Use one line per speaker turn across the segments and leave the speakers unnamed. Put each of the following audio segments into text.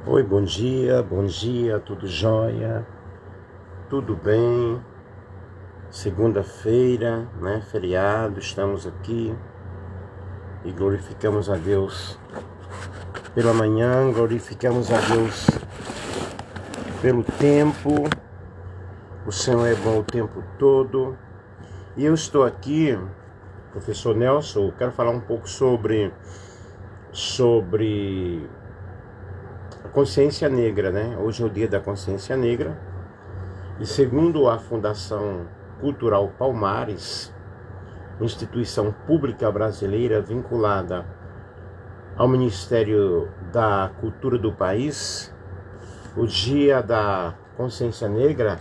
Oi, bom dia, tudo jóia, tudo bem? Segunda-feira, né? Feriado, estamos aqui e glorificamos a Deus pela manhã, glorificamos a Deus pelo tempo. O Senhor é bom o tempo todo. E eu estou aqui, professor Nelson, quero falar um pouco sobre a consciência negra, né? Hoje é o dia da consciência negra. E segundo a Fundação Cultural Palmares, instituição pública brasileira vinculada ao Ministério da Cultura do país, o Dia da Consciência Negra,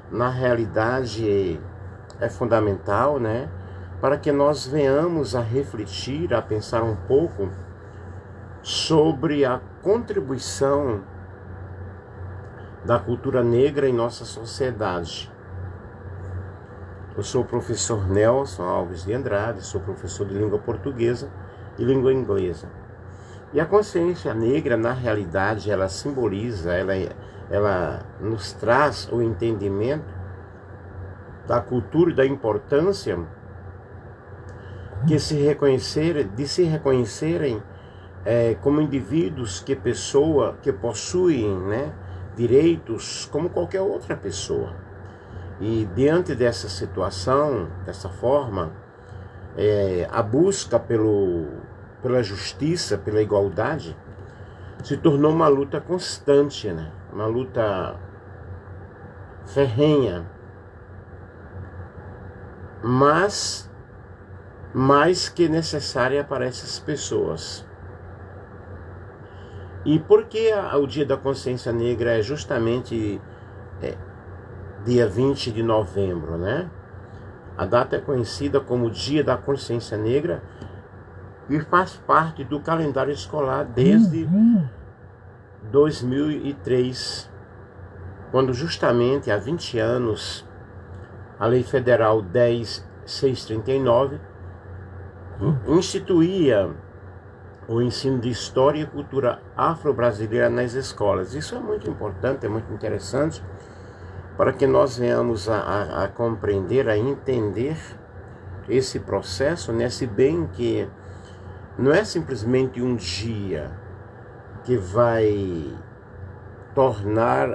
na realidade, é fundamental, né? Para que nós venhamos a refletir, a pensar um pouco sobre a contribuição da cultura negra em nossa sociedade. Eu sou o professor Nelson Alves de Andrade, sou professor de língua portuguesa e língua inglesa. E a consciência negra, na realidade, ela simboliza, ela nos traz o entendimento da cultura e da importância de se reconhecerem como indivíduos que possuem, né, direitos como qualquer outra pessoa. E diante dessa situação, dessa forma, a busca pela justiça, pela igualdade, se tornou uma luta constante, né? Uma luta ferrenha, mas mais que necessária para essas pessoas. E por que o Dia da Consciência Negra é justamente dia 20 de novembro, né? A data é conhecida como Dia da Consciência Negra e faz parte do calendário escolar desde 2003, quando justamente há 20 anos a Lei Federal 10.639 instituía o ensino de História e Cultura Afro-Brasileira nas escolas. Isso é muito importante, é muito interessante, para que nós venhamos a compreender, a entender esse processo, né? Se bem que não é simplesmente um dia que vai tornar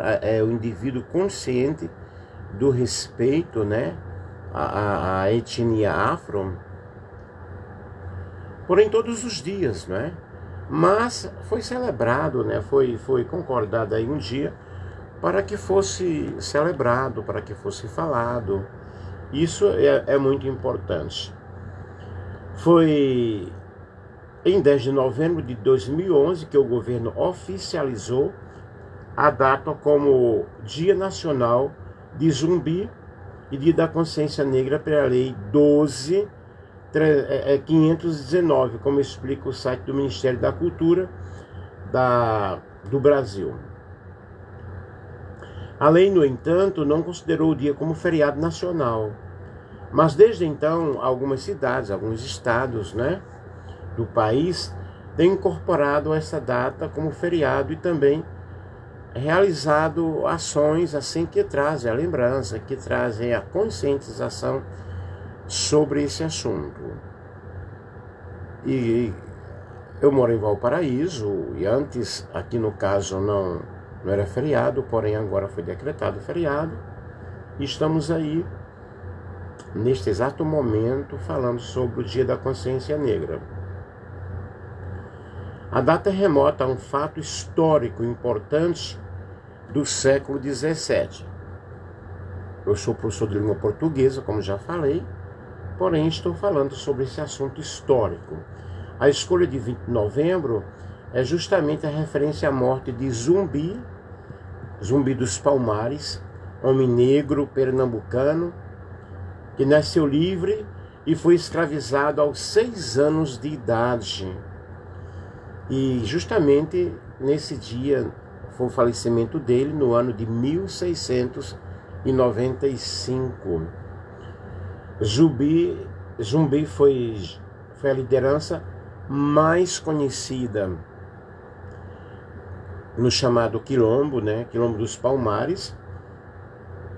o indivíduo consciente do respeito, né, à etnia afro, porém todos os dias, né? Mas foi celebrado, né? Foi concordado aí um dia para que fosse celebrado, para que fosse falado. Isso é muito importante. Foi em 10 de novembro de 2011 que o governo oficializou a data como Dia Nacional de Zumbi e Dia da Consciência Negra pela Lei 12.519, como explica o site do Ministério da Cultura do Brasil. A lei, no entanto, não considerou o dia como feriado nacional, mas desde então algumas cidades, alguns estados, né, do país têm incorporado essa data como feriado e também realizado ações assim que trazem a lembrança, que trazem a conscientização sobre esse assunto. E eu moro em Valparaíso e antes, aqui no caso, não era feriado, porém agora foi decretado feriado. E estamos aí, neste exato momento, falando sobre o Dia da Consciência Negra. A data remota a um fato histórico importante do século XVII. Eu sou professor de língua portuguesa, como já falei, porém estou falando sobre esse assunto histórico. A escolha de 20 de novembro é justamente a referência à morte de Zumbi dos Palmares, homem negro pernambucano, que nasceu livre e foi escravizado aos 6 anos de idade. E justamente nesse dia foi o falecimento dele no ano de 1695. Zumbi foi a liderança mais conhecida no chamado Quilombo, né, Quilombo dos Palmares,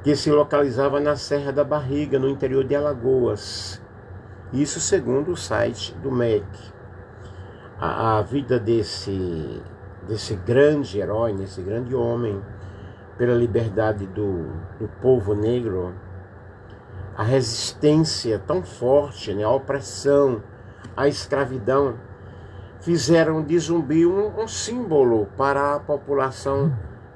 que se localizava na Serra da Barriga, no interior de Alagoas. Isso segundo o site do MEC. A vida desse grande herói, desse grande homem, pela liberdade do povo negro, a resistência tão forte, né, a opressão, a escravidão, fizeram de Zumbi um símbolo para a população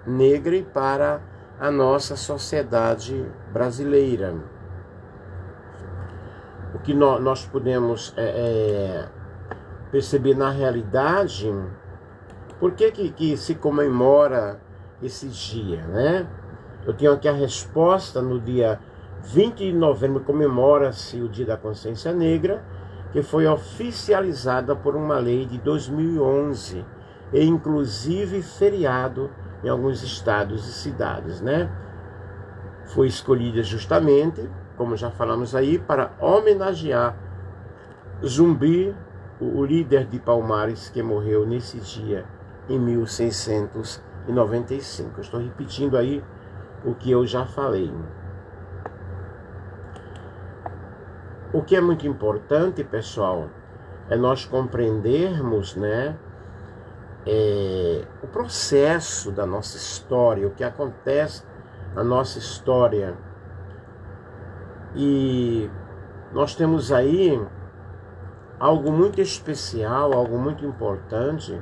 negra e para a nossa sociedade brasileira. O que nós podemos perceber na realidade, por que se comemora esse dia, né? Eu tenho aqui a resposta: no dia 20 de novembro comemora-se o Dia da Consciência Negra, que foi oficializada por uma lei de 2011 e inclusive feriado em alguns estados e cidades, né? Foi escolhida justamente, como já falamos aí, para homenagear Zumbi, o líder de Palmares, que morreu nesse dia em 1695. Eu estou repetindo aí o que eu já falei. O que é muito importante, pessoal, é nós compreendermos, né, o processo da nossa história, o que acontece na nossa história. E nós temos aí algo muito especial, algo muito importante,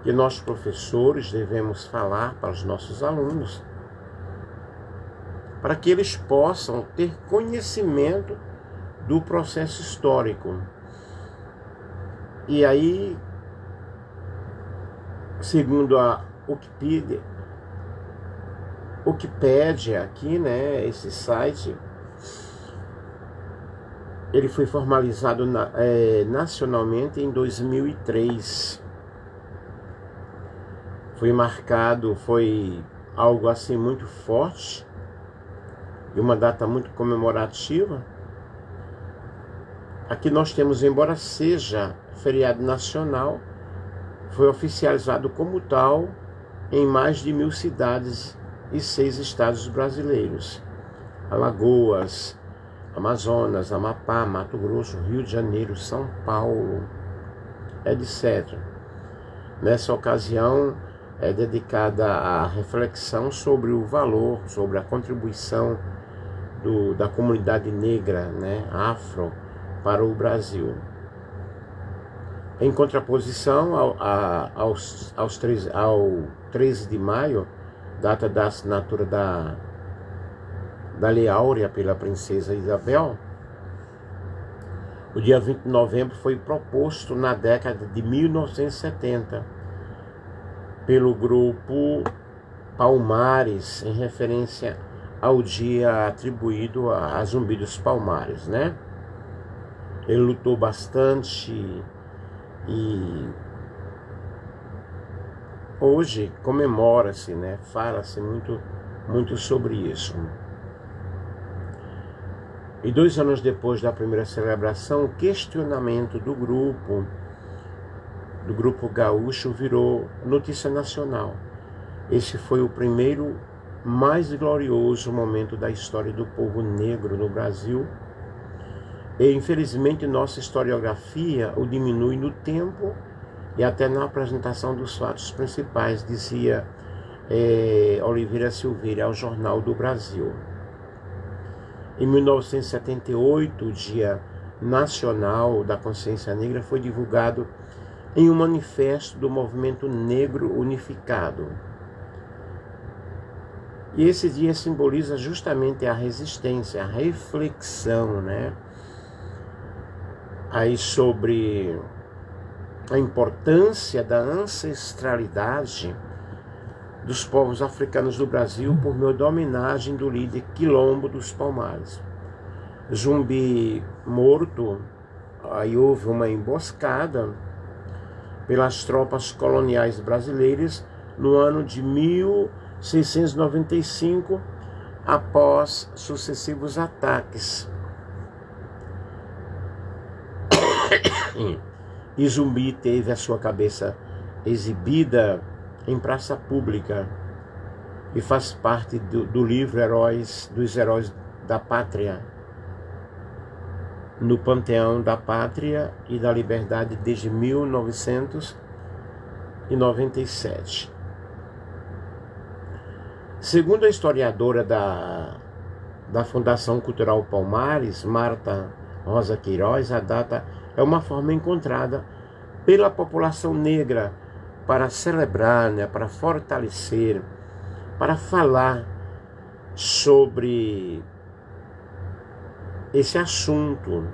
que nós professores devemos falar para os nossos alunos, para que eles possam ter conhecimento do processo histórico. E aí, segundo a Wikipédia aqui, né, esse site, ele foi formalizado nacionalmente em 2003. Foi algo assim muito forte e uma data muito comemorativa. Aqui nós temos, embora seja feriado nacional, foi oficializado como tal em mais de 1000 cidades e 6 estados brasileiros: Alagoas, Amazonas, Amapá, Mato Grosso, Rio de Janeiro, São Paulo, etc. Nessa ocasião é dedicada à reflexão sobre o valor, sobre a contribuição da comunidade negra, né, afro, para o Brasil. Em contraposição ao 13 de maio, data da assinatura da Lei Áurea pela princesa Isabel, o dia 20 de novembro foi proposto na década de 1970 pelo grupo Palmares, em referência ao dia atribuído a Zumbi dos Palmares, né? Ele lutou bastante e hoje comemora-se, né? Fala-se muito sobre isso. E 2 anos depois da primeira celebração, o questionamento do grupo gaúcho virou notícia nacional. Esse foi o primeiro mais glorioso momento da história do povo negro no Brasil. E infelizmente nossa historiografia o diminui no tempo e até na apresentação dos fatos principais, dizia Oliveira Silveira ao Jornal do Brasil. Em 1978, o Dia Nacional da Consciência Negra foi divulgado em um manifesto do Movimento Negro Unificado. E esse dia simboliza justamente a resistência, a reflexão, né? Aí sobre a importância da ancestralidade dos povos africanos do Brasil por meio da homenagem do líder Quilombo dos Palmares. Zumbi morto, aí houve uma emboscada pelas tropas coloniais brasileiras no ano de 1695, após sucessivos ataques. E Zumbi teve a sua cabeça exibida em praça pública e faz parte do livro Heróis dos Heróis da Pátria, no Panteão da Pátria e da Liberdade desde 1997. Segundo a historiadora da Fundação Cultural Palmares, Marta Rosa Queiroz, a data é uma forma encontrada pela população negra para celebrar, né, para fortalecer, para falar sobre esse assunto.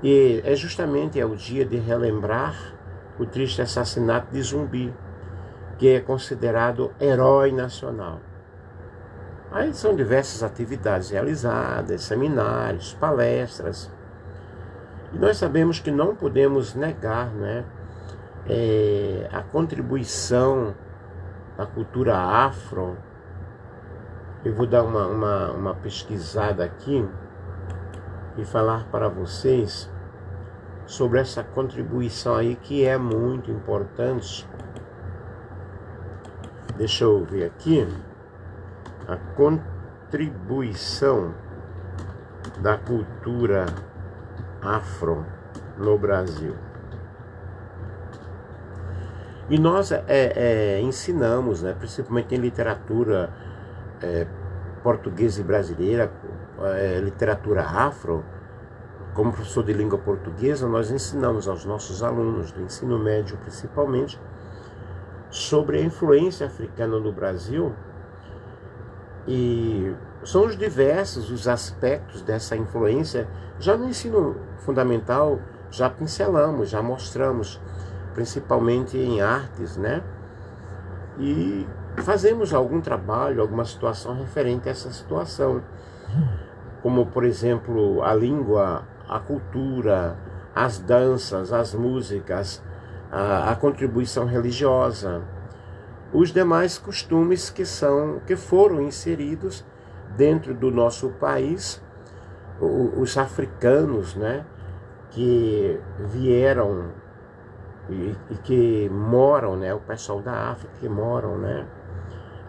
E é justamente o dia de relembrar o triste assassinato de Zumbi, que é considerado herói nacional. Aí são diversas atividades realizadas, seminários, palestras. E nós sabemos que não podemos negar, né, a contribuição da cultura afro. Eu vou dar uma pesquisada aqui e falar para vocês sobre essa contribuição aí que é muito importante. Deixa eu ver aqui. A contribuição da cultura afro no Brasil. E nós ensinamos, né, principalmente em literatura portuguesa e brasileira, literatura afro, como professor de língua portuguesa, nós ensinamos aos nossos alunos do ensino médio principalmente sobre a influência africana no Brasil. E são os diversos os aspectos dessa influência. Já no ensino fundamental, já pincelamos, já mostramos, principalmente em artes, né? E fazemos algum trabalho, alguma situação referente a essa situação. Como, por exemplo, a língua, a cultura, as danças, as músicas, a contribuição religiosa, os demais costumes que foram inseridos dentro do nosso país, os africanos, né, que vieram e que moram, né, o pessoal da África que moram, né,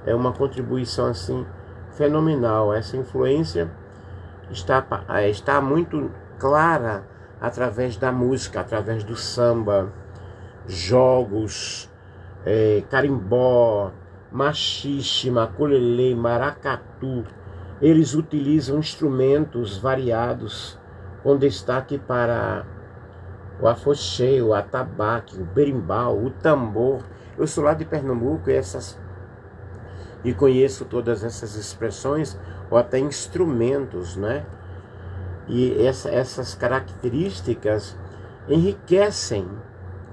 é uma contribuição assim fenomenal. Essa influência está muito clara através da música, através do samba, jogos, carimbó, machixe, maculelê, maracatu. Eles utilizam instrumentos variados, com destaque para o afoxê, o atabaque, o berimbau, o tambor. Eu sou lá de Pernambuco e conheço todas essas expressões, ou até instrumentos, né? E essas características enriquecem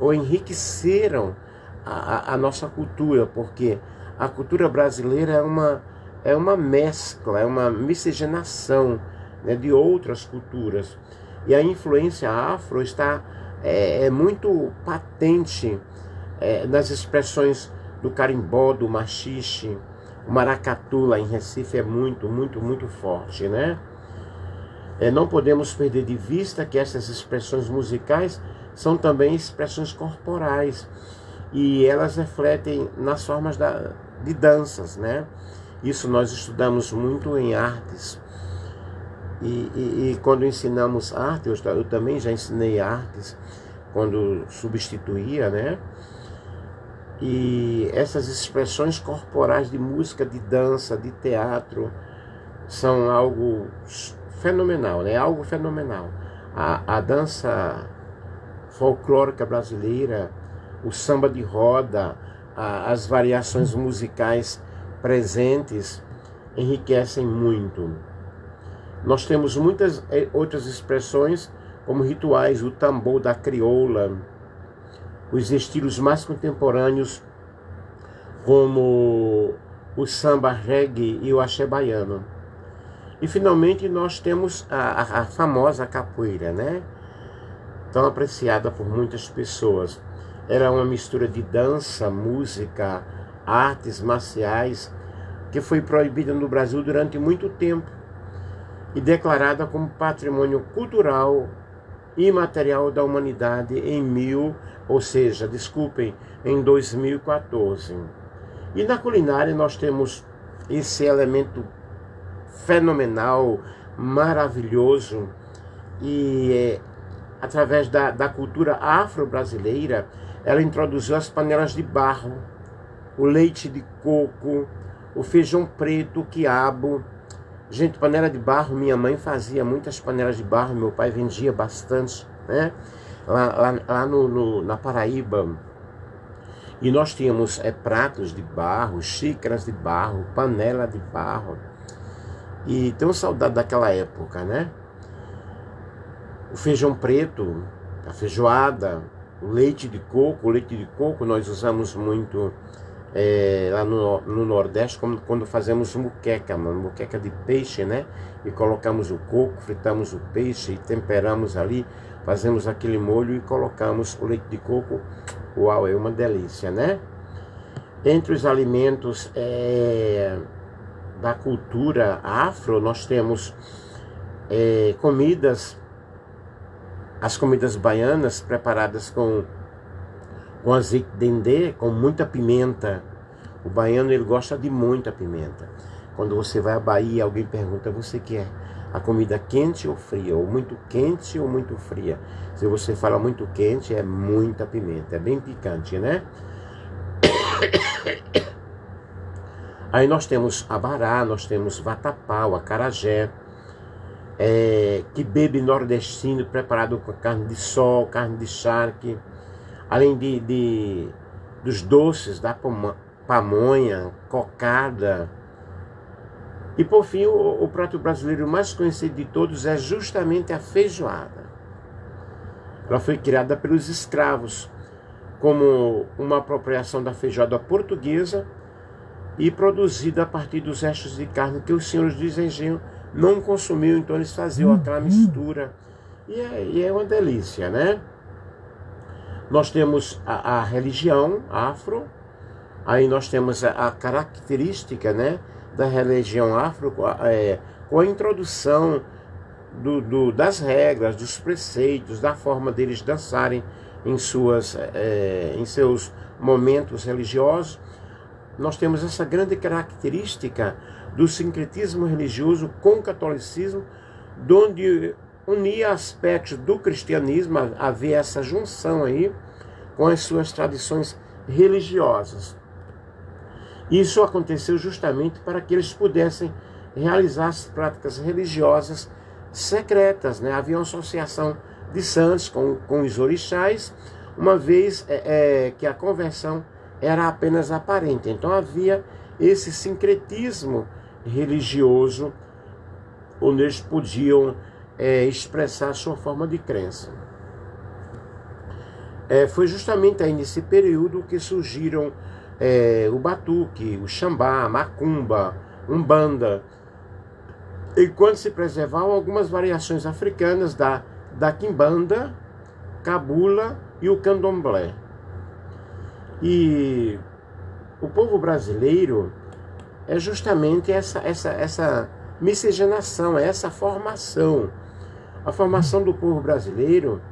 ou enriqueceram a nossa cultura, porque a cultura brasileira é uma mescla, é uma miscigenação, né, de outras culturas. E a influência afro está muito patente nas expressões do carimbó, do machixe. O maracatu lá em Recife é muito, muito, muito forte, né? Não podemos perder de vista que essas expressões musicais são também expressões corporais e elas refletem nas formas de danças, né? Isso nós estudamos muito em artes. E quando ensinamos arte, eu também já ensinei artes quando substituía, né? E essas expressões corporais de música, de dança, de teatro são algo fenomenal, né? Algo fenomenal. A dança folclórica brasileira, o samba de roda, as variações musicais presentes enriquecem muito. Nós temos muitas outras expressões, como rituais, o tambor da crioula, os estilos mais contemporâneos, como o samba reggae e o axé baiano. E finalmente nós temos a famosa capoeira, né? Tão apreciada por muitas pessoas. Era uma mistura de dança, música, artes marciais, que foi proibida no Brasil durante muito tempo e declarada como patrimônio cultural imaterial da humanidade em 2014. E na culinária nós temos esse elemento fenomenal, maravilhoso, e através da cultura afro-brasileira, ela introduziu as panelas de barro, o leite de coco, o feijão preto, o quiabo. Gente, panela de barro, minha mãe fazia muitas panelas de barro, meu pai vendia bastante, né? Lá na Paraíba. E nós tínhamos pratos de barro, xícaras de barro, panela de barro. E tenho saudade daquela época, né? O feijão preto, a feijoada, o leite de coco. O leite de coco nós usamos muito lá no Nordeste, quando fazemos muqueca, muqueca de peixe, né? E colocamos o coco, fritamos o peixe e temperamos ali, fazemos aquele molho e colocamos o leite de coco. Uau, é uma delícia, né? Entre os alimentos da cultura afro, nós temos as comidas baianas preparadas com azeite de dendê, com muita pimenta. O baiano, ele gosta de muita pimenta. Quando você vai à Bahia, alguém pergunta: você quer a comida quente ou fria? Ou muito quente ou muito fria? Se você fala muito quente, é muita pimenta, é bem picante, né? Aí nós temos abará, nós temos vatapá, o acarajé, quibe nordestino preparado com carne de sol, carne de charque, além dos doces da pamonha, cocada. E por fim, o prato brasileiro mais conhecido de todos é justamente a feijoada. Ela foi criada pelos escravos como uma apropriação da feijoada portuguesa e produzida a partir dos restos de carne que os senhores do engenho não consumiam, então eles faziam aquela mistura. E é uma delícia, né? Nós temos a religião afro, aí nós temos a característica, né, da religião afro, com a introdução das regras, dos preceitos, da forma deles dançarem em seus momentos religiosos. Nós temos essa grande característica do sincretismo religioso com o catolicismo, onde unia aspectos do cristianismo, havia essa junção aí com as suas tradições religiosas. Isso aconteceu justamente para que eles pudessem realizar as práticas religiosas secretas, né? Havia uma associação de santos com os orixás, uma vez que a conversão era apenas aparente. Então havia esse sincretismo religioso, onde eles podiam expressar sua forma de crença. Foi justamente aí nesse período que surgiram o batuque, o xambá, a macumba, umbanda, enquanto se preservavam algumas variações africanas da quimbanda, cabula e o candomblé. E o povo brasileiro é justamente essa miscigenação, essa formação. A formação do povo brasileiro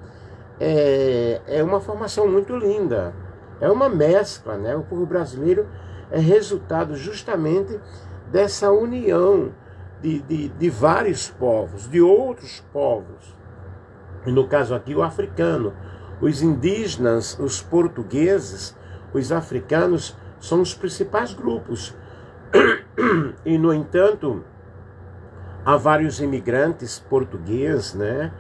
é uma formação muito linda, é uma mescla, né? O povo brasileiro é resultado justamente dessa união de vários povos, de outros povos. E no caso aqui o africano, os indígenas, os portugueses, os africanos são os principais grupos. E no entanto, há vários imigrantes portugueses, né?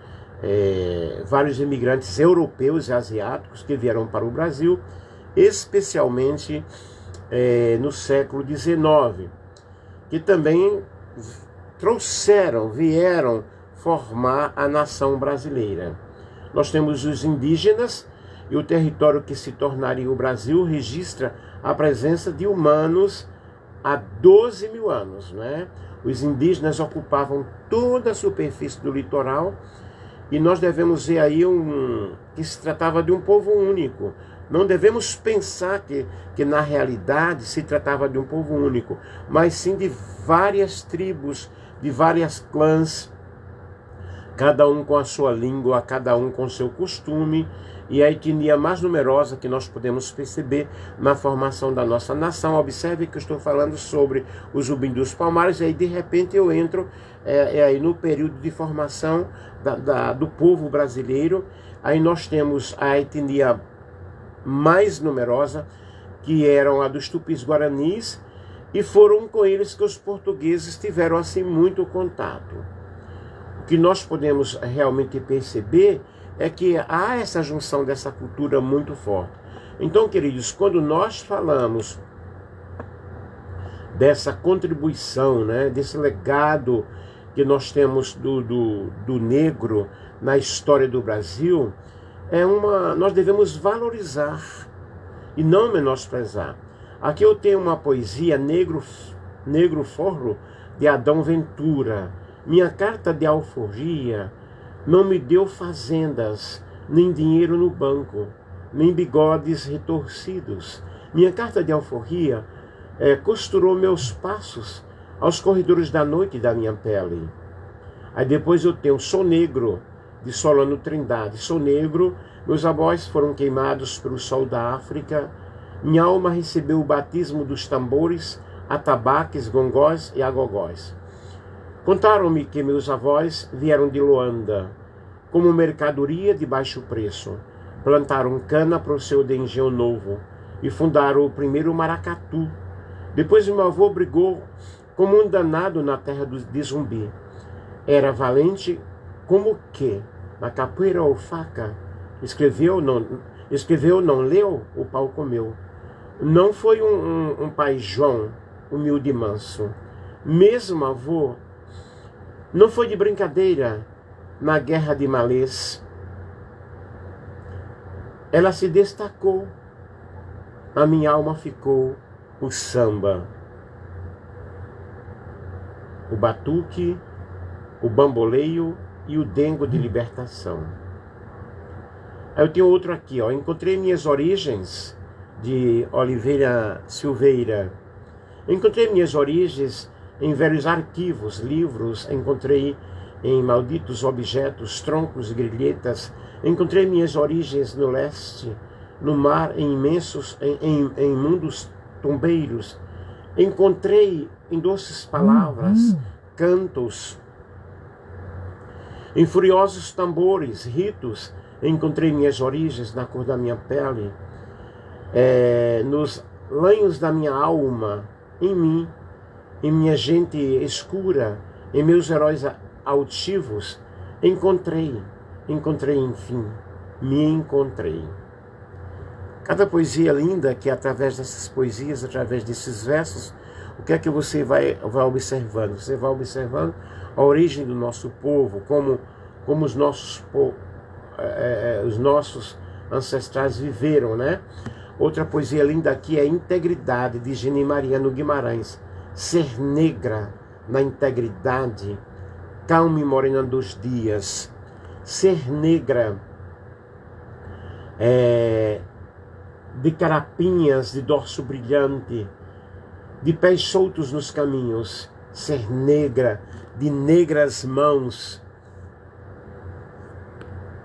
Vários imigrantes europeus e asiáticos que vieram para o Brasil, especialmente no século XIX, que também vieram formar a nação brasileira. Nós temos os indígenas, e o território que se tornaria o Brasil registra a presença de humanos há 12 mil anos, né? Os indígenas ocupavam toda a superfície do litoral, e nós devemos ver aí que se tratava de um povo único. Não devemos pensar que na realidade se tratava de um povo único, mas sim de várias tribos, de várias clãs, cada um com a sua língua, cada um com o seu costume, e a etnia mais numerosa que nós podemos perceber na formação da nossa nação. Observe que eu estou falando sobre os Ubindus Palmares, e aí de repente eu entro aí no período de formação do povo brasileiro. Aí nós temos a etnia mais numerosa, que eram a dos Tupis-Guaranis, e foram com eles que os portugueses tiveram assim muito contato. O que nós podemos realmente perceber é que há essa junção dessa cultura muito forte. Então, queridos, quando nós falamos dessa contribuição, né, desse legado que nós temos do negro na história do Brasil, nós devemos valorizar e não menosprezar. Aqui eu tenho uma poesia, Negro Forro, de Adão Ventura. Minha carta de alforria não me deu fazendas, nem dinheiro no banco, nem bigodes retorcidos. Minha carta de alforria costurou meus passos aos corredores da noite da minha pele. Aí depois eu tenho Sou Negro, de Solano Trindade. Sou negro, meus avós foram queimados pelo sol da África. Minha alma recebeu o batismo dos tambores, atabaques, gongós e agogós. Contaram-me que meus avós vieram de Luanda, como mercadoria de baixo preço. Plantaram cana para o seu engenho novo e fundaram o primeiro maracatu. Depois meu avô brigou como um danado na terra de Zumbi. Era valente como que, na capoeira ou faca, escreveu, não leu, o pau comeu. Não foi um pai João, humilde e manso. Mesmo avô, não foi de brincadeira na guerra de Malês. Ela se destacou, a minha alma ficou o samba, o batuque, o bamboleio e o dengo de libertação. Aí eu tenho outro aqui, ó. Encontrei minhas origens, de Oliveira Silveira. Encontrei minhas origens em velhos arquivos, livros, encontrei em malditos objetos, troncos e grilhetas. Encontrei minhas origens no leste, no mar, em imensos, em mundos tombeiros. Encontrei em doces palavras, cantos, em furiosos tambores, ritos. Encontrei minhas origens na cor da minha pele, nos lanhos da minha alma, em mim, em minha gente escura, em meus heróis altivos. Encontrei, enfim, me encontrei. Cada poesia linda que através dessas poesias, através desses versos, o que é que você vai observando? Você vai observando a origem do nosso povo, como os nossos ancestrais viveram, né? Outra poesia linda aqui é Integridade, de Geni Mariano Guimarães. Ser negra na integridade, calma e morena dos dias. Ser negra de carapinhas de dorso brilhante, de pés soltos nos caminhos. Ser negra de negras mãos,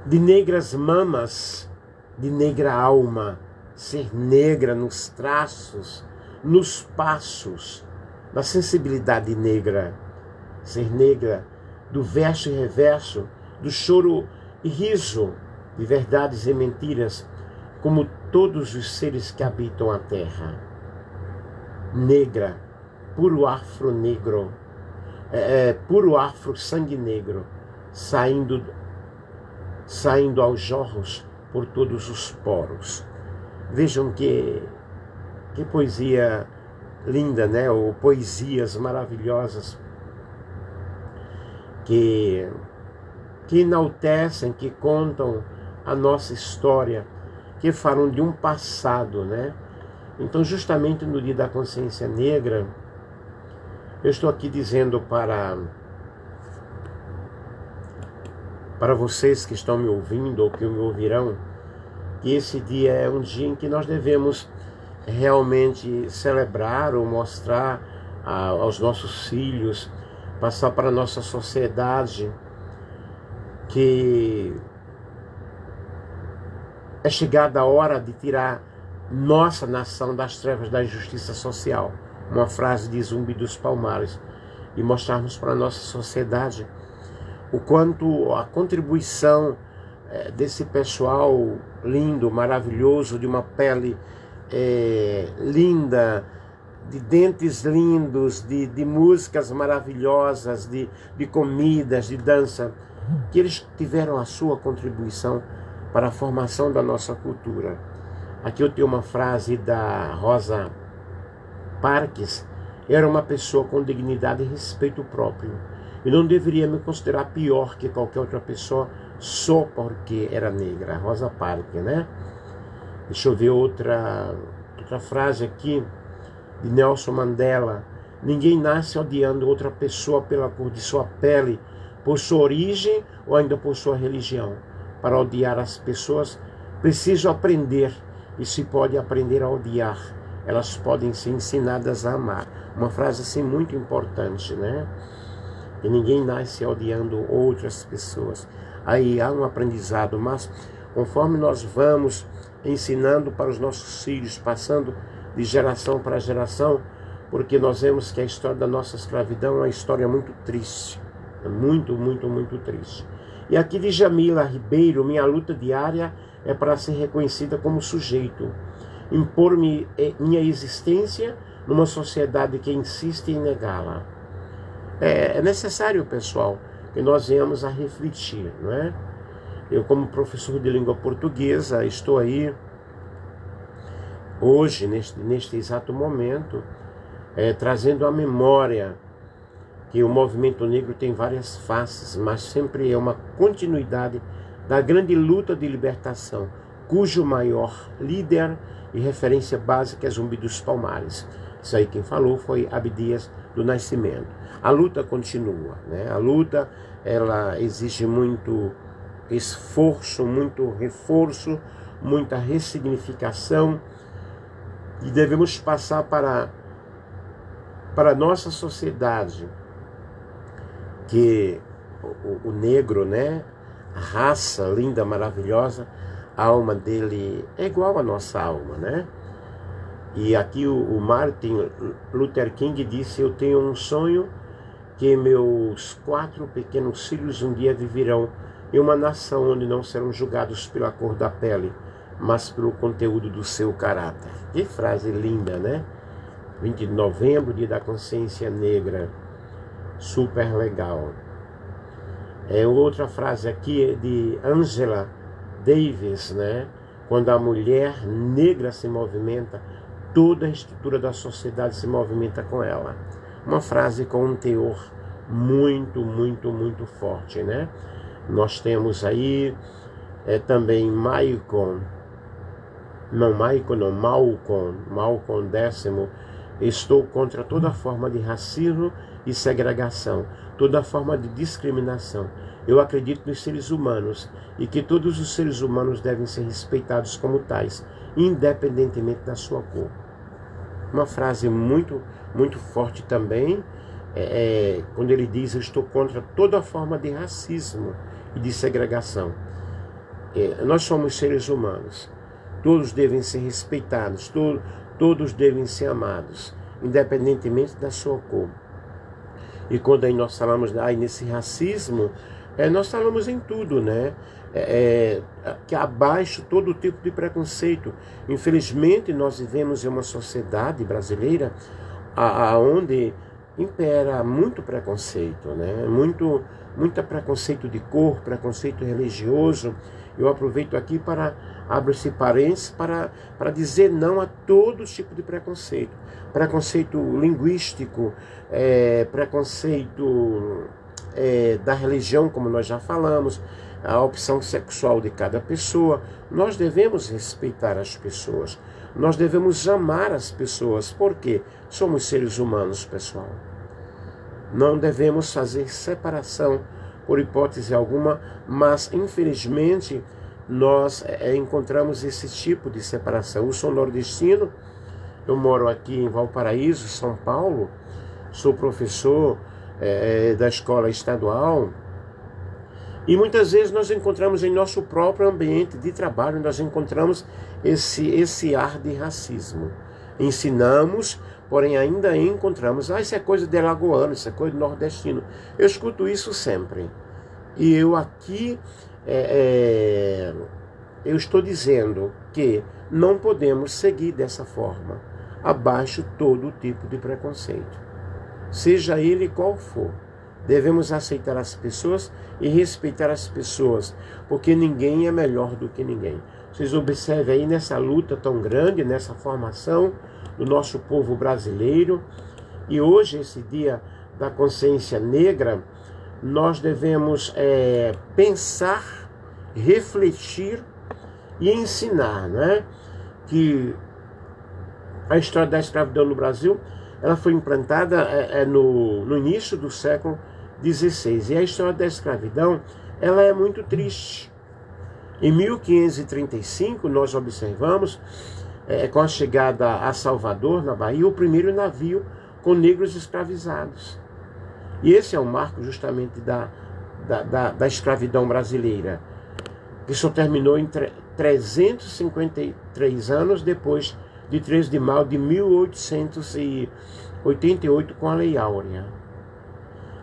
de negras mamas, de negra alma. Ser negra nos traços, nos passos, da sensibilidade negra. Ser negra do verso e reverso, do choro e riso, de verdades e mentiras, como todos os seres que habitam a terra. Negra, puro afro-negro, puro afro-sangue negro, saindo aos jorros por todos os poros. Vejam que poesia linda, né? Ou poesias maravilhosas que enaltecem, que contam a nossa história, que falam de um passado, né? Então, justamente no Dia da Consciência Negra, eu estou aqui dizendo para vocês que estão me ouvindo ou que me ouvirão, que esse dia é um dia em que nós devemos realmente celebrar ou mostrar aos nossos filhos, passar para a nossa sociedade que é chegada a hora de tirar nossa nação das trevas da injustiça social. Uma frase de Zumbi dos Palmares. E mostrarmos para a nossa sociedade o quanto a contribuição desse pessoal lindo, maravilhoso, de uma pele linda, de dentes lindos, de músicas maravilhosas, de comidas, de dança, que eles tiveram a sua contribuição para a formação da nossa cultura. Aqui eu tenho uma frase da Rosa Parks. Era uma pessoa com dignidade e respeito próprio. E não deveria me considerar pior que qualquer outra pessoa só porque era negra. Rosa Parks, né? Deixa eu ver outra frase aqui de Nelson Mandela. Ninguém nasce odiando outra pessoa pela cor de sua pele, por sua origem ou ainda por sua religião. Para odiar as pessoas, preciso aprender, e se pode aprender a odiar. Elas podem ser ensinadas a amar. Uma frase assim muito importante, né? E ninguém nasce odiando outras pessoas. Aí há um aprendizado, mas conforme nós vamos ensinando para os nossos filhos, passando de geração para geração, porque nós vemos que a história da nossa escravidão é uma história muito triste. Muito, muito, muito triste. E aqui de Jamila Ribeiro, minha luta diária é para ser reconhecida como sujeito. Impor minha existência numa sociedade que insiste em negá-la. É necessário, pessoal, que nós venhamos a refletir, não é? Eu, como professor de língua portuguesa, estou aí hoje, neste exato momento, trazendo à memória que o movimento negro tem várias faces, mas sempre é uma continuidade da grande luta de libertação, cujo maior líder e referência básica é Zumbi dos Palmares. Isso aí quem falou foi Abdias do Nascimento. A luta continua, né? A luta, ela exige muito esforço, muito reforço, muita ressignificação, e devemos passar para a nossa sociedade que o negro, né? A raça linda, maravilhosa, a alma dele é igual à nossa alma, né? E aqui o Martin Luther King disse: eu tenho um sonho que meus 4 pequenos filhos um dia viverão em uma nação onde não serão julgados pela cor da pele, mas pelo conteúdo do seu caráter. Que frase linda, né? 20 de novembro, dia da consciência negra. Super legal. Outra frase aqui é de Angela Davis, né? Quando a mulher negra se movimenta, toda a estrutura da sociedade se movimenta com ela. Uma frase com um teor muito, muito, muito forte, né? Nós temos aí também Malcolm X. Estou contra toda forma de racismo e segregação, toda forma de discriminação. Eu acredito nos seres humanos e que todos os seres humanos devem ser respeitados como tais, independentemente da sua cor. Uma frase muito, muito forte também, quando ele diz: eu estou contra toda forma de racismo e de segregação. Nós somos seres humanos, todos devem ser respeitados, todos devem ser amados, independentemente da sua cor. E quando aí nós falamos nesse racismo, nós falamos em tudo, né? Que abaixo todo tipo de preconceito. Infelizmente, nós vivemos em uma sociedade brasileira onde impera muito preconceito, né? Muito preconceito de cor, preconceito religioso. Eu aproveito aqui para abrir esse parênteses para dizer não a todo tipo de preconceito. Preconceito linguístico, preconceito da religião, como nós já falamos, a opção sexual de cada pessoa. Nós devemos respeitar as pessoas, nós devemos amar as pessoas, porque somos seres humanos, pessoal. Não devemos fazer separação por hipótese alguma, mas infelizmente nós encontramos esse tipo de separação. Eu sou nordestino, eu moro aqui em Valparaíso, São Paulo, sou professor da escola estadual, E muitas vezes nós encontramos em nosso próprio ambiente de trabalho, nós encontramos esse ar de racismo. Ensinamos, porém ainda encontramos, isso é coisa de alagoano, isso é coisa de nordestino. Eu escuto isso sempre. E eu aqui, eu estou dizendo que não podemos seguir dessa forma, abaixo todo tipo de preconceito, seja ele qual for. Devemos aceitar as pessoas e respeitar as pessoas, porque ninguém é melhor do que ninguém. Vocês observem aí nessa luta tão grande, nessa formação do nosso povo brasileiro. E hoje, esse dia da consciência negra, nós devemos pensar, refletir e ensinar, né? Que a história da escravidão no Brasil, ela foi implantada no início do século XVI. E a história da escravidão, ela é muito triste. Em 1535, nós observamos, com a chegada a Salvador, na Bahia, o primeiro navio com negros escravizados. E esse é o marco justamente da escravidão brasileira, que só terminou em 353 anos depois de 13 de maio de 1888, com a Lei Áurea.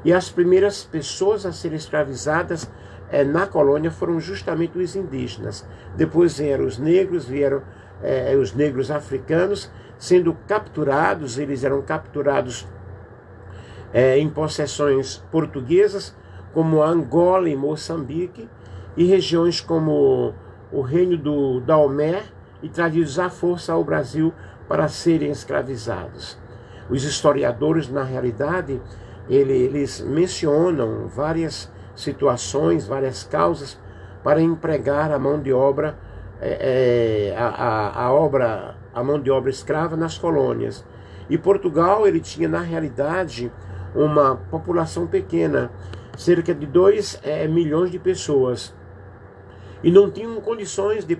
E as primeiras pessoas a serem escravizadas na colônia foram justamente os indígenas. Depois vieram os negros, os negros africanos sendo capturados. Eles eram capturados em possessões portuguesas, como Angola e Moçambique, e regiões como o reino do Daomé, e trazidos à força ao Brasil para serem escravizados. Os historiadores, na realidade, eles mencionam várias situações, várias causas para empregar a mão de obra, a mão de obra escrava nas colônias. E Portugal, ele tinha, na realidade, uma população pequena, cerca de 2 milhões de pessoas, e não tinham condições de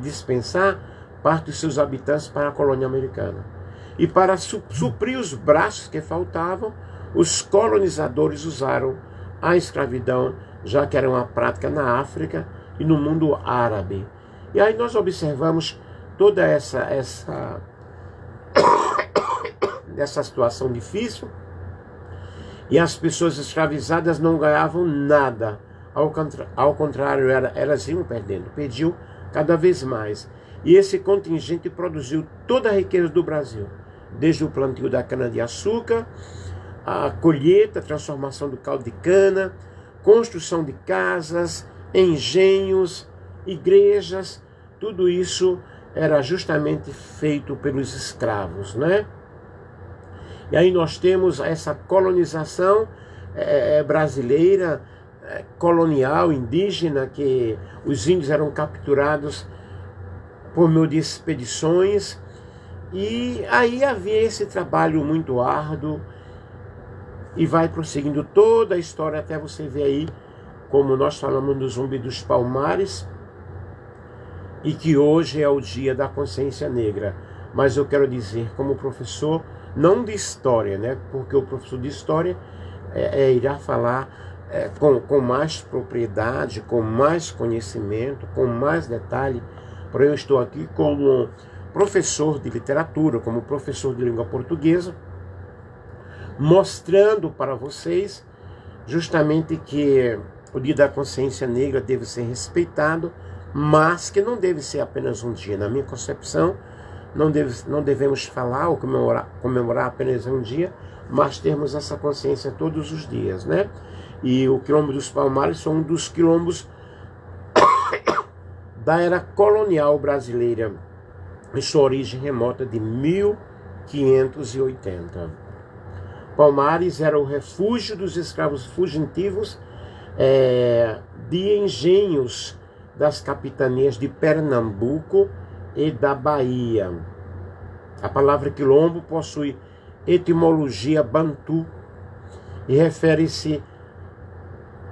dispensar parte dos seus habitantes para a colônia americana. E para suprir os braços que faltavam, os colonizadores usaram a escravidão, já que era uma prática na África e no mundo árabe. E aí nós observamos toda essa situação difícil, e as pessoas escravizadas não ganhavam nada. Ao contrário, elas iam perdiam cada vez mais. E esse contingente produziu toda a riqueza do Brasil, desde o plantio da cana-de-açúcar, a colheita, a transformação do caldo de cana, construção de casas, engenhos, igrejas. Tudo isso era justamente feito pelos escravos, né? E aí nós temos essa colonização brasileira, colonial, indígena, que os índios eram capturados por meio de expedições. E aí havia esse trabalho muito árduo, e vai prosseguindo toda a história até você ver aí, como nós falamos do Zumbi dos Palmares, e que hoje é o dia da consciência negra. Mas eu quero dizer, como professor, não de história, né? Porque o professor de história irá falar com mais propriedade, com mais conhecimento, com mais detalhe. Porém, eu estou aqui como professor de literatura, como professor de língua portuguesa, mostrando para vocês justamente que o Dia da Consciência Negra deve ser respeitado, mas que não deve ser apenas um dia. Na minha concepção, não devemos falar ou comemorar apenas um dia, mas termos essa consciência todos os dias, né? E o Quilombo dos Palmares foi um dos quilombos da era colonial brasileira, em sua origem remota de 1580. Palmares era o refúgio dos escravos fugitivos de engenhos das capitanias de Pernambuco e da Bahia. A palavra quilombo possui etimologia bantu e refere-se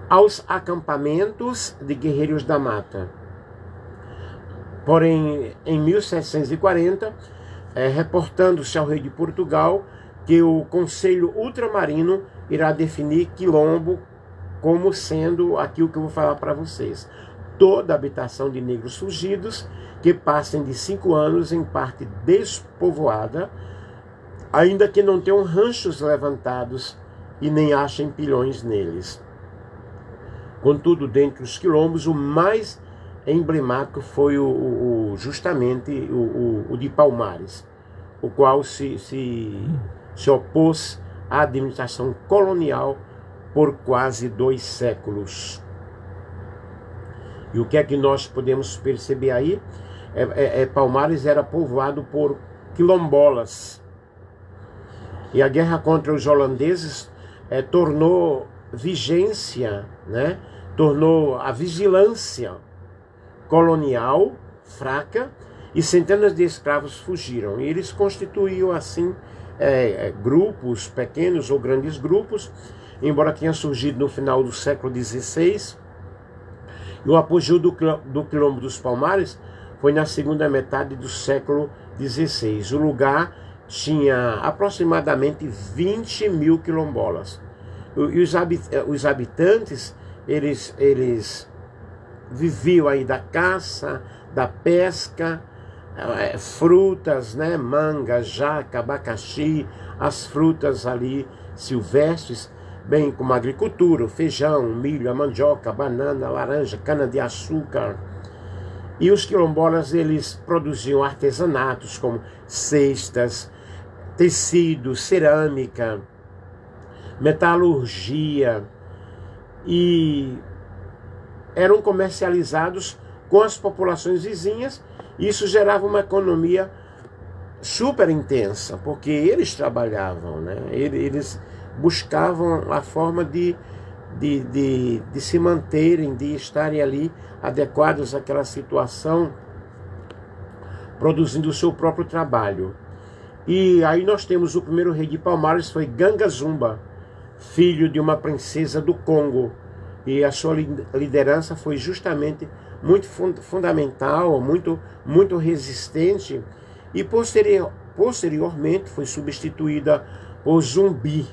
aos acampamentos de guerreiros da mata. Porém, em 1740, reportando-se ao rei de Portugal que o Conselho Ultramarino irá definir quilombo como sendo aquilo que eu vou falar para vocês. Toda habitação de negros fugidos que passem de 5 anos em parte despovoada, ainda que não tenham ranchos levantados e nem achem pilhões neles. Contudo, dentre os quilombos, o mais emblemático foi justamente o de Palmares, o qual se opôs à administração colonial por quase 2 séculos. E o que é que nós podemos perceber aí? Palmares era povoado por quilombolas. E a guerra contra os holandeses tornou vigência, né? Tornou a vigilância colonial fraca e centenas de escravos fugiram. E eles constituíam assim grupos, pequenos ou grandes grupos, embora tenha surgido no final do século XVI. E o apogeu do Quilombo dos Palmares foi na segunda metade do século XVI. O lugar tinha aproximadamente 20 mil quilombolas. E os habitantes, eles viviam aí da caça, da pesca, frutas, né, manga, jaca, abacaxi, as frutas ali silvestres, bem como a agricultura, o feijão, o milho, a mandioca, a banana, a laranja, cana-de-açúcar. E os quilombolas, eles produziam artesanatos como cestas, tecido, cerâmica, metalurgia, e eram comercializados com as populações vizinhas. E isso gerava uma economia super intensa, porque eles trabalhavam, né? Eles buscavam a forma de se manterem, de estarem ali adequados àquela situação, produzindo o seu próprio trabalho. E aí nós temos o primeiro rei de Palmares, foi Ganga Zumba, filho de uma princesa do Congo. E a sua liderança foi justamente muito fundamental, muito resistente, e posteriormente foi substituída por Zumbi.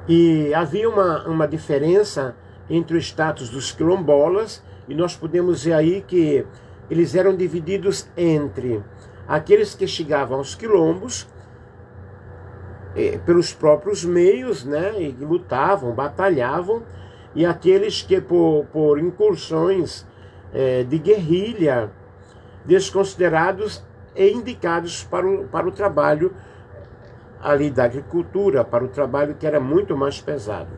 E havia uma diferença entre o status dos quilombolas, e nós podemos ver aí que eles eram divididos entre aqueles que chegavam aos quilombos pelos próprios meios, né, e lutavam, batalhavam, e aqueles que por incursões de guerrilha, desconsiderados e indicados para o trabalho ali da agricultura, para o trabalho que era muito mais pesado.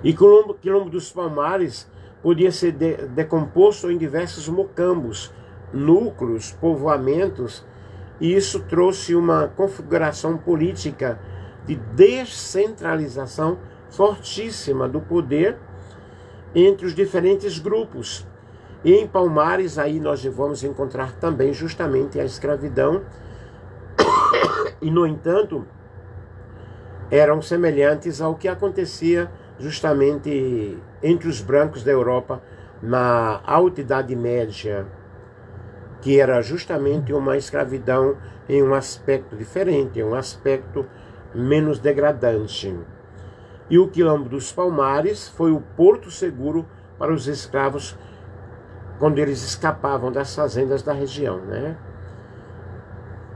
E Quilombo dos Palmares podia ser decomposto em diversos mocambos, núcleos, povoamentos, e isso trouxe uma configuração política de descentralização fortíssima do poder entre os diferentes grupos. E em Palmares aí nós vamos encontrar também justamente a escravidão, e no entanto eram semelhantes ao que acontecia justamente entre os brancos da Europa na Alta Idade Média, que era justamente uma escravidão em um aspecto diferente, em um aspecto menos degradante. E o Quilombo dos Palmares foi o porto seguro para os escravos quando eles escapavam das fazendas da região, né?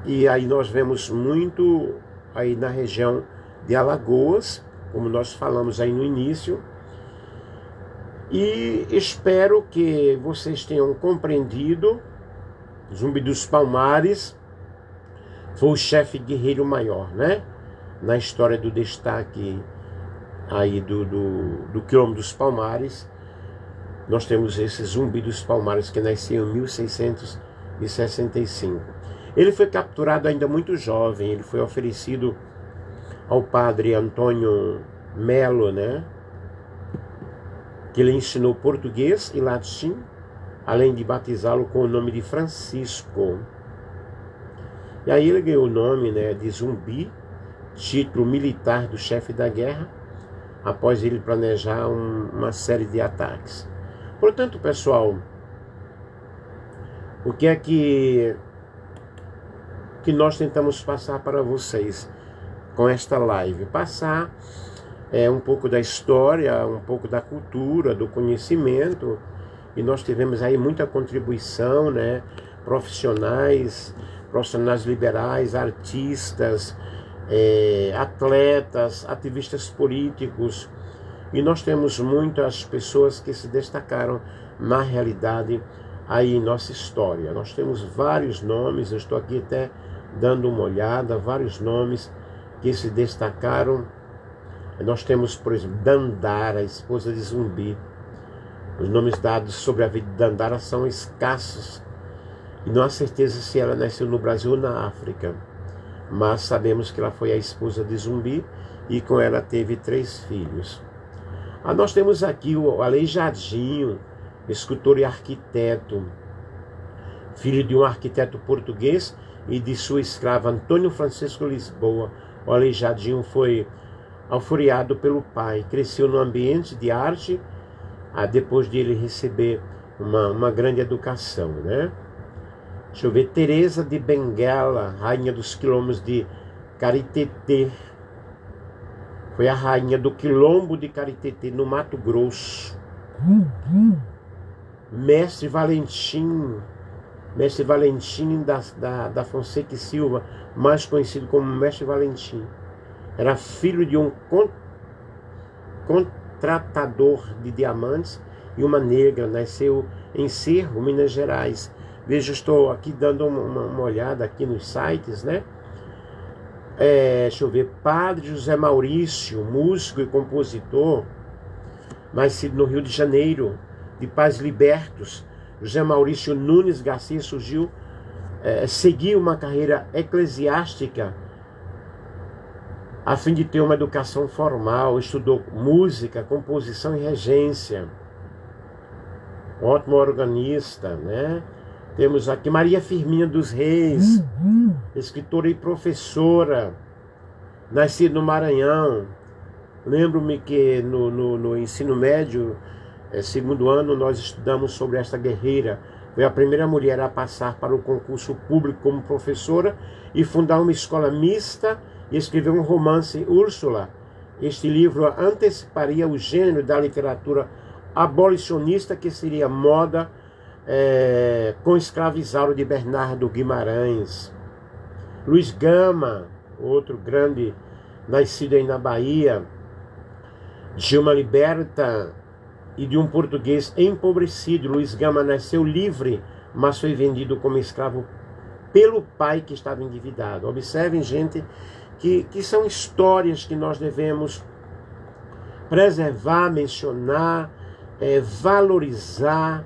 E aí nós vemos muito aí na região de Alagoas, como nós falamos aí no início. E espero que vocês tenham compreendido. Zumbi dos Palmares foi o chefe guerreiro maior, né? Na história do destaque aí do Quilombo dos Palmares, nós temos esse Zumbi dos Palmares que nasceu em 1665. Ele foi capturado ainda muito jovem, ele foi oferecido ao padre Antônio Melo, né? Que lhe ensinou português e latim, além de batizá-lo com o nome de Francisco. E aí ele ganhou o nome, né, de Zumbi, título militar do chefe da guerra, após ele planejar uma série de ataques. Portanto, pessoal, o que é que nós tentamos passar para vocês com esta live? Passar um pouco da história, um pouco da cultura, do conhecimento, e nós tivemos aí muita contribuição, né? Profissionais liberais, artistas, atletas, ativistas políticos, e nós temos muitas pessoas que se destacaram na realidade aí em nossa história. Nós temos vários nomes, eu estou aqui até dando uma olhada, vários nomes que se destacaram. Nós temos, por exemplo, Dandara, esposa de Zumbi. Os nomes dados sobre a vida de Dandara são escassos, e não há certeza se ela nasceu no Brasil ou na África, mas sabemos que ela foi a esposa de Zumbi, e com ela teve 3 filhos. Nós temos aqui o Aleijadinho, escultor e arquiteto, filho de um arquiteto português e de sua escrava Antônio Francisco Lisboa. O Aleijadinho foi alforriado pelo pai, cresceu no ambiente de arte, depois de ele receber uma grande educação, né? Deixa eu ver, Teresa de Benguela, rainha dos quilombos de Caritetê. Foi a rainha do quilombo de Caritetê, no Mato Grosso. Mestre Valentim da Fonseca e Silva, mais conhecido como Mestre Valentim. Era filho de um contratador de diamantes e uma negra, nasceu em Cerro, Minas Gerais. Veja, estou aqui dando uma olhada aqui nos sites, né? Deixa eu ver, Padre José Maurício, músico e compositor, nascido no Rio de Janeiro, de pais libertos. José Maurício Nunes Garcia seguiu uma carreira eclesiástica a fim de ter uma educação formal, estudou música, composição e regência. Ótimo organista, né? Temos aqui Maria Firmina dos Reis, escritora e professora, nascida no Maranhão. Lembro-me que no ensino médio, segundo ano, nós estudamos sobre esta guerreira. Foi a primeira mulher a passar para o concurso público como professora e fundar uma escola mista e escrever um romance, Úrsula. Este livro anteciparia o gênero da literatura abolicionista, que seria moda, com Escravizauro de Bernardo Guimarães. Luiz Gama, outro grande, nascido aí na Bahia, de uma liberta e de um português empobrecido. Luiz Gama nasceu livre, mas foi vendido como escravo pelo pai, que estava endividado. Observem, gente, que são histórias que nós devemos preservar, mencionar, valorizar.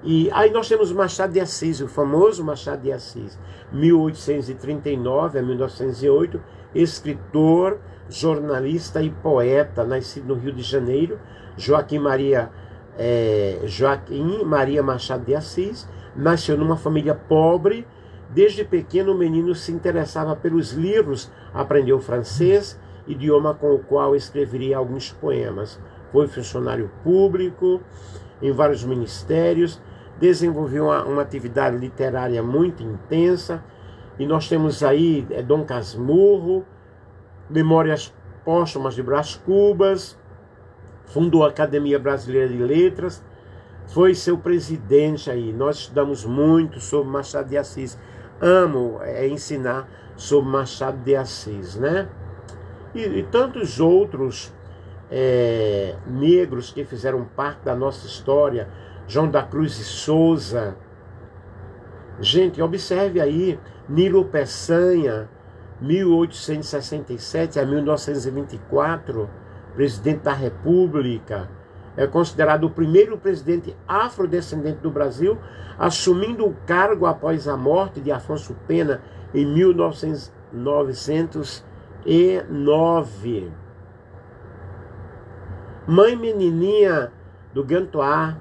E aí nós temos Machado de Assis, o famoso Machado de Assis, 1839 a 1908, escritor, jornalista e poeta, nascido no Rio de Janeiro. Joaquim Maria Machado de Assis nasceu numa família pobre. Desde pequeno o menino se interessava pelos livros, aprendeu francês, idioma com o qual escreveria alguns poemas. Foi funcionário público em vários ministérios, desenvolveu uma atividade literária muito intensa. E nós temos aí Dom Casmurro, Memórias Póstumas de Brás Cubas, fundou a Academia Brasileira de Letras, foi seu presidente aí. Nós estudamos muito sobre Machado de Assis. Amo ensinar sobre Machado de Assis, né? E tantos outros negros que fizeram parte da nossa história. João da Cruz e Souza. Gente, observe aí, Nilo Peçanha, 1867 a 1924, presidente da República. É considerado o primeiro presidente afrodescendente do Brasil, assumindo o cargo após a morte de Afonso Pena em 1909. Mãe Menininha do Gantois,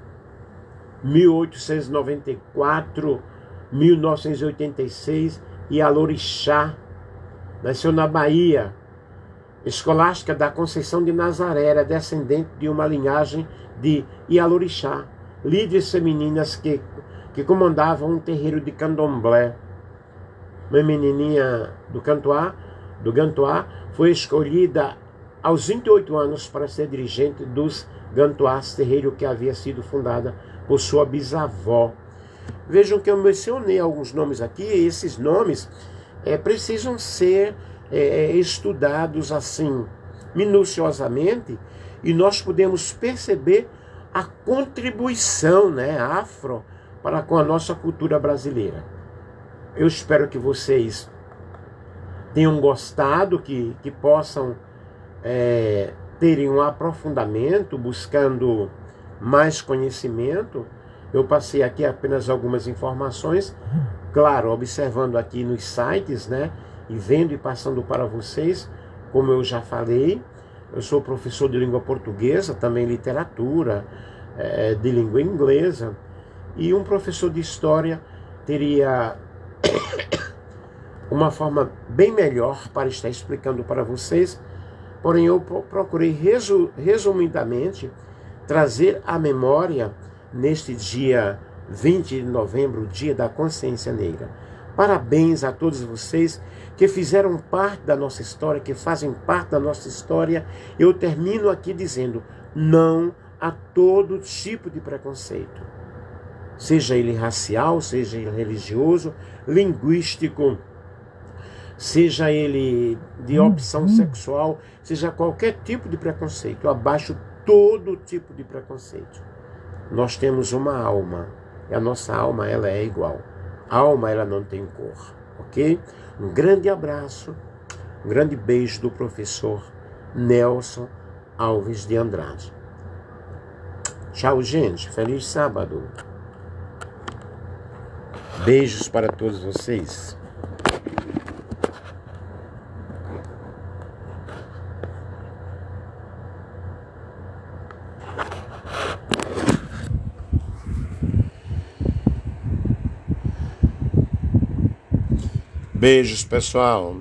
1894, 1986, e Alorixá, nasceu na Bahia. Escolástica da Conceição de Nazaré, era descendente de uma linhagem de Ialorixá, líderes femininas que comandavam um terreiro de candomblé. Mãe Menininha do Gantois foi escolhida aos 28 anos para ser dirigente dos Gantuás Terreiro, que havia sido fundada por sua bisavó. Vejam que eu mencionei alguns nomes aqui, e esses nomes precisam ser estudados assim, minuciosamente, e nós podemos perceber a contribuição, né, afro para com a nossa cultura brasileira. Eu espero que vocês tenham gostado, que possam terem um aprofundamento, buscando mais conhecimento. Eu passei aqui apenas algumas informações, claro, observando aqui nos sites, né, e vendo e passando para vocês, como eu já falei. Eu sou professor de língua portuguesa, também literatura, de língua inglesa, e um professor de história teria uma forma bem melhor para estar explicando para vocês, porém eu procurei resumidamente trazer à memória neste dia 20 de novembro, dia da Consciência Negra. Parabéns a todos vocês que fizeram parte da nossa história, que fazem parte da nossa história. Eu termino aqui dizendo: não a todo tipo de preconceito, seja ele racial, seja ele religioso, linguístico, seja ele de opção sexual, seja qualquer tipo de preconceito. Eu abaixo todo tipo de preconceito. Nós temos uma alma, e a nossa alma, ela é igual. A alma, ela não tem cor, ok? Um grande abraço, um grande beijo do professor Nelson Alves de Andrade. Tchau, gente. Feliz sábado. Beijos para todos vocês. Beijos, pessoal.